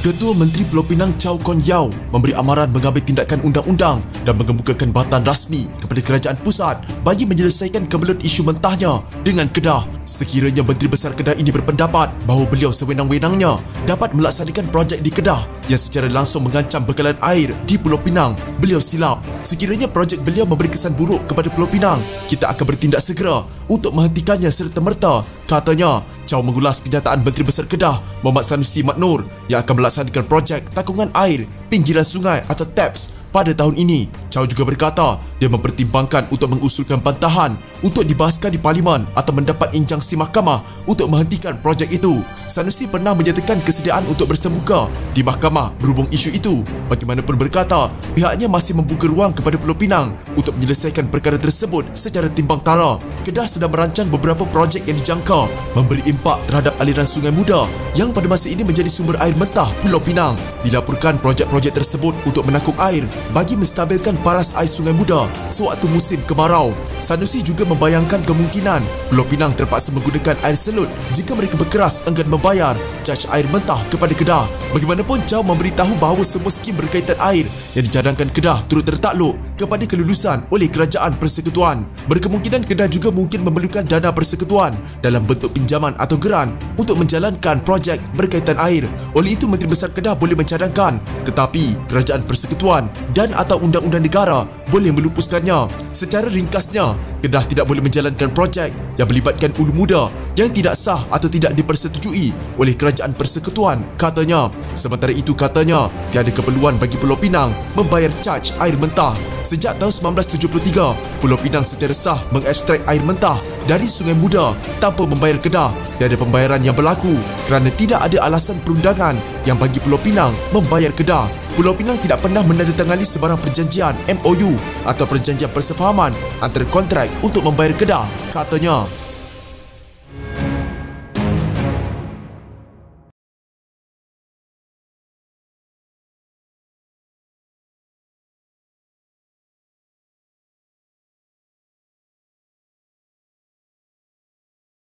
Ketua Menteri Pulau Pinang Chow Kon Yeow memberi amaran mengambil tindakan undang-undang dan mengemukakan batan rasmi kepada kerajaan pusat bagi menyelesaikan kemelut isu mentahnya dengan Kedah. Sekiranya Menteri Besar Kedah ini berpendapat bahawa beliau sewenang-wenangnya dapat melaksanakan projek di Kedah yang secara langsung mengancam bekalan air di Pulau Pinang, beliau silap. Sekiranya projek beliau memberi kesan buruk kepada Pulau Pinang, kita akan bertindak segera untuk menghentikannya serta-merta, katanya. Chow mengulas kenyataan Menteri Besar Kedah Mohamad Sanusi Mat Noor yang akan melaksanakan projek takungan air pinggiran sungai atau TAPS pada tahun ini. Chow juga berkata dia mempertimbangkan untuk mengusulkan bantahan untuk dibahaskan di Parlimen atau mendapat injangsi mahkamah untuk menghentikan projek itu. Sanusi pernah menyatakan kesediaan untuk bersemuka di mahkamah berhubung isu itu. Bagaimanapun berkata, pihaknya masih membuka ruang kepada Pulau Pinang untuk menyelesaikan perkara tersebut secara timbang tara. Kedah sedang merancang beberapa projek yang dijangka memberi impak terhadap aliran Sungai Muda yang pada masa ini menjadi sumber air mentah Pulau Pinang. Dilaporkan projek-projek tersebut untuk menakung air bagi menstabilkan paras air Sungai Muda sewaktu musim kemarau. Sanusi juga membayangkan kemungkinan Pulau Pinang terpaksa menggunakan air selut jika mereka berkeras enggan membayar caj air mentah kepada Kedah. Bagaimanapun, Chow memberitahu bahawa semua skim berkaitan air yang dicadangkan Kedah turut tertakluk kepada kelulusan oleh Kerajaan Persekutuan. Berkemungkinan Kedah juga mungkin memerlukan dana persekutuan dalam bentuk pinjaman atau geran untuk menjalankan projek berkaitan air. Oleh itu, Menteri Besar Kedah boleh mencadangkan, tetapi Kerajaan Persekutuan dan atau undang-undang negara boleh melupuskannya. Secara ringkasnya, Kedah tidak boleh menjalankan projek yang melibatkan ulu muda yang tidak sah atau tidak dipersetujui oleh Kerajaan Persekutuan, katanya. Sementara itu, katanya tiada keperluan bagi Pulau Pinang membayar caj air mentah. Sejak tahun 1973, Pulau Pinang secara sah mengekstrak air mentah dari Sungai Muda tanpa membayar Kedah. Tiada pembayaran yang berlaku kerana tidak ada alasan perundangan yang bagi Pulau Pinang membayar Kedah. Pulau Pinang tidak pernah menandatangani sebarang perjanjian MOU atau perjanjian persefahaman antara kontrak untuk membayar Kedah, katanya.